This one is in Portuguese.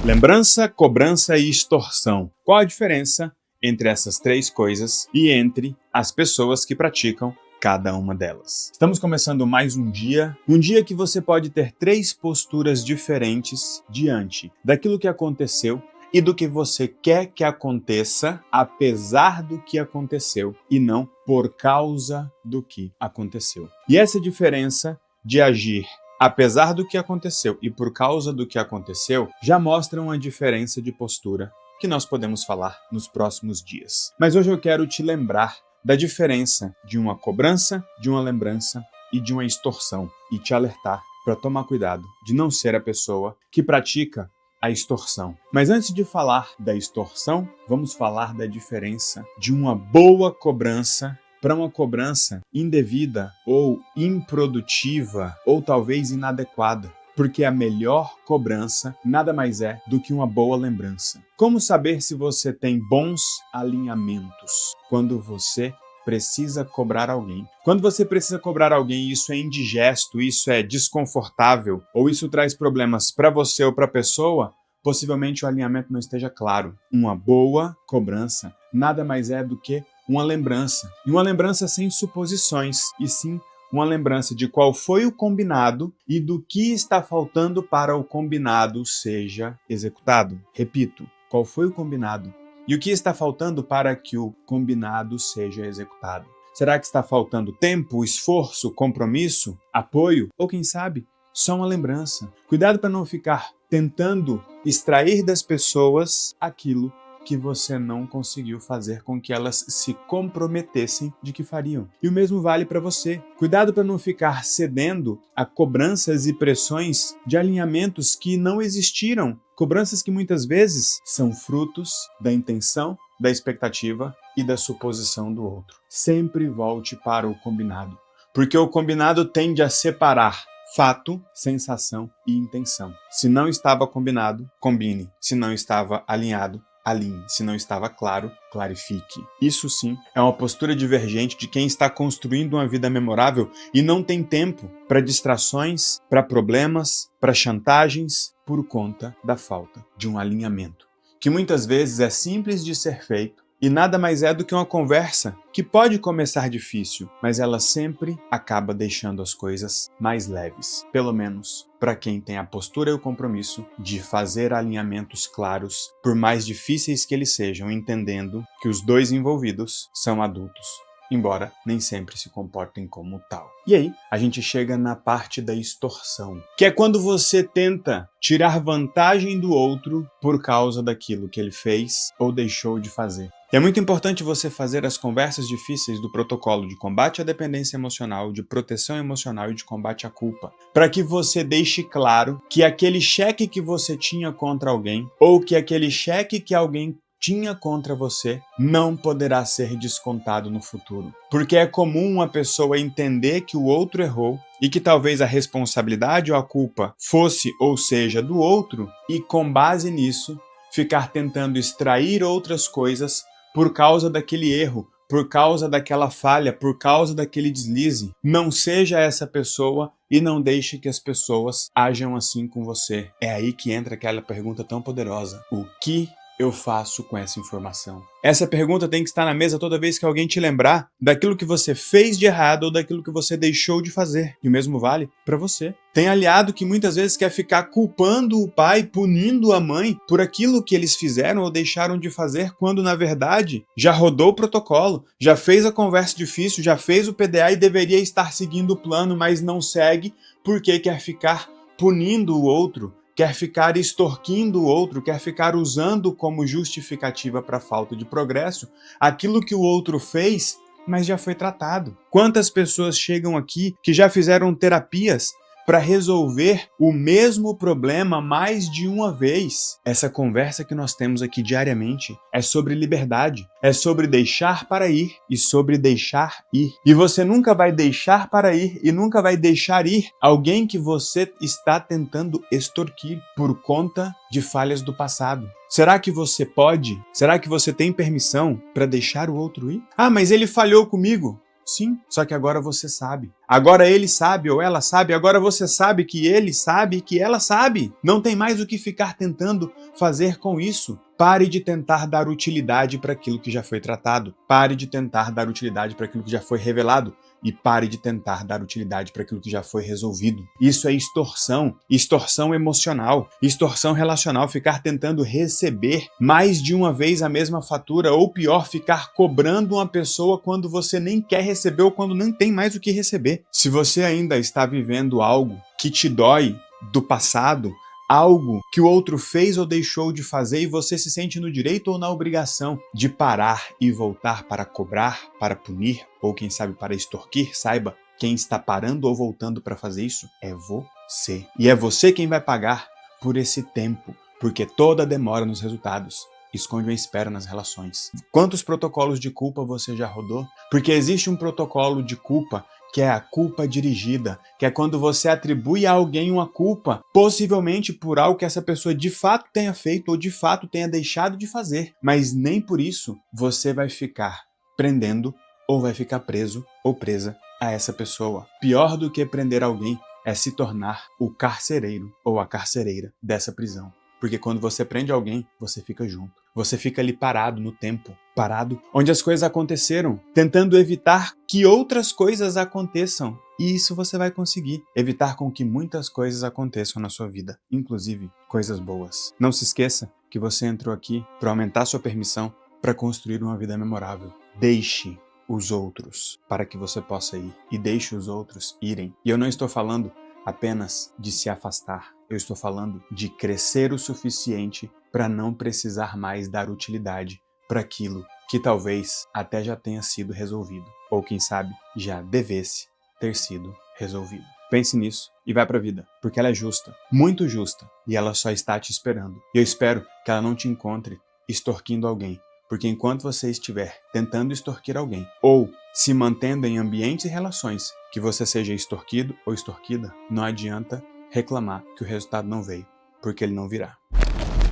Lembrança, cobrança e extorsão. Qual a diferença entre essas três coisas e entre as pessoas que praticam cada uma delas? Estamos começando mais um dia que você pode ter três posturas diferentes diante daquilo que aconteceu e do que você quer que aconteça, apesar do que aconteceu, e não por causa do que aconteceu. E essa diferença de agir apesar do que aconteceu e por causa do que aconteceu, já mostram a diferença de postura que nós podemos falar nos próximos dias. Mas hoje eu quero te lembrar da diferença de uma cobrança, de uma lembrança e de uma extorsão, e te alertar para tomar cuidado de não ser a pessoa que pratica a extorsão. Mas antes de falar da extorsão, vamos falar da diferença de uma boa cobrança para uma cobrança indevida ou improdutiva ou talvez inadequada, porque a melhor cobrança nada mais é do que uma boa lembrança. Como saber se você tem bons alinhamentos quando você precisa cobrar alguém? Quando você precisa cobrar alguém, isso é indigesto, isso é desconfortável, ou isso traz problemas para você ou para a pessoa, possivelmente o alinhamento não esteja claro. Uma boa cobrança nada mais é do que uma lembrança. E uma lembrança sem suposições, e sim uma lembrança de qual foi o combinado e do que está faltando para o combinado seja executado. Repito, qual foi o combinado e o que está faltando para que o combinado seja executado. Será que está faltando tempo, esforço, compromisso, apoio ou, quem sabe, só uma lembrança? Cuidado para não ficar tentando extrair das pessoas aquilo que você não conseguiu fazer com que elas se comprometessem de que fariam. E o mesmo vale para você. Cuidado para não ficar cedendo a cobranças e pressões de alinhamentos que não existiram. Cobranças que muitas vezes são frutos da intenção, da expectativa e da suposição do outro. Sempre volte para o combinado, porque o combinado tende a separar fato, sensação e intenção. Se não estava combinado, combine. Se não estava alinhado, alinhe. Se não estava claro, clarifique. Isso sim é uma postura divergente de quem está construindo uma vida memorável e não tem tempo para distrações, para problemas, para chantagens, por conta da falta de um alinhamento, que muitas vezes é simples de ser feito e nada mais é do que uma conversa que pode começar difícil, mas ela sempre acaba deixando as coisas mais leves, pelo menos para quem tem a postura e o compromisso de fazer alinhamentos claros, por mais difíceis que eles sejam, entendendo que os dois envolvidos são adultos, embora nem sempre se comportem como tal. E aí, a gente chega na parte da extorsão, que é quando você tenta tirar vantagem do outro por causa daquilo que ele fez ou deixou de fazer. E é muito importante você fazer as conversas difíceis do protocolo de combate à dependência emocional, de proteção emocional e de combate à culpa, para que você deixe claro que aquele cheque que você tinha contra alguém ou que aquele cheque que alguém tinha contra você não poderá ser descontado no futuro. Porque é comum uma pessoa entender que o outro errou e que talvez a responsabilidade ou a culpa fosse ou seja do outro e, com base nisso, ficar tentando extrair outras coisas por causa daquele erro, por causa daquela falha, por causa daquele deslize. Não seja essa pessoa e não deixe que as pessoas ajam assim com você. É aí que entra aquela pergunta tão poderosa: o que eu faço com essa informação? Essa pergunta tem que estar na mesa toda vez que alguém te lembrar daquilo que você fez de errado ou daquilo que você deixou de fazer. E o mesmo vale para você. Tem aliado que muitas vezes quer ficar culpando o pai, punindo a mãe por aquilo que eles fizeram ou deixaram de fazer, quando na verdade já rodou o protocolo, já fez a conversa difícil, já fez o PDA e deveria estar seguindo o plano, mas não segue porque quer ficar punindo o outro, quer ficar extorquindo o outro, quer ficar usando como justificativa para a falta de progresso aquilo que o outro fez, mas já foi tratado. Quantas pessoas chegam aqui que já fizeram terapias para resolver o mesmo problema mais de uma vez? Essa conversa que nós temos aqui diariamente é sobre liberdade, é sobre deixar para ir e sobre deixar ir. E você nunca vai deixar para ir e nunca vai deixar ir alguém que você está tentando extorquir por conta de falhas do passado. Será que você pode? Será que você tem permissão para deixar o outro ir? Ah, mas ele falhou comigo. Sim, só que agora você sabe. Agora ele sabe ou ela sabe, agora você sabe que ele sabe que ela sabe. Não tem mais o que ficar tentando fazer com isso. Pare de tentar dar utilidade para aquilo que já foi tratado. Pare de tentar dar utilidade para aquilo que já foi revelado. E pare de tentar dar utilidade para aquilo que já foi resolvido. Isso é extorsão, extorsão emocional, extorsão relacional, ficar tentando receber mais de uma vez a mesma fatura, ou pior, ficar cobrando uma pessoa quando você nem quer receber ou quando nem tem mais o que receber. Se você ainda está vivendo algo que te dói do passado, algo que o outro fez ou deixou de fazer e você se sente no direito ou na obrigação de parar e voltar para cobrar, para punir ou quem sabe para extorquir, saiba, quem está parando ou voltando para fazer isso é você. E é você quem vai pagar por esse tempo, porque toda demora nos resultados esconde uma espera nas relações. Quantos protocolos de culpa você já rodou? Porque existe um protocolo de culpa que é a culpa dirigida, que é quando você atribui a alguém uma culpa, possivelmente por algo que essa pessoa de fato tenha feito ou de fato tenha deixado de fazer, mas nem por isso você vai ficar prendendo ou vai ficar preso ou presa a essa pessoa. Pior do que prender alguém é se tornar o carcereiro ou a carcereira dessa prisão. Porque quando você prende alguém, você fica junto. Você fica ali parado no tempo, parado onde as coisas aconteceram, tentando evitar que outras coisas aconteçam. E isso você vai conseguir, evitar com que muitas coisas aconteçam na sua vida, inclusive coisas boas. Não se esqueça que você entrou aqui para aumentar sua permissão para construir uma vida memorável. Deixe os outros para que você possa ir e deixe os outros irem. E eu não estou falando apenas de se afastar. Eu estou falando de crescer o suficiente para não precisar mais dar utilidade para aquilo que talvez até já tenha sido resolvido, ou quem sabe já devesse ter sido resolvido. Pense nisso e vai para a vida, porque ela é justa, muito justa, e ela só está te esperando. E eu espero que ela não te encontre extorquindo alguém, porque enquanto você estiver tentando extorquir alguém, ou se mantendo em ambientes e relações que você seja extorquido ou extorquida, não adianta reclamar que o resultado não veio, porque ele não virá.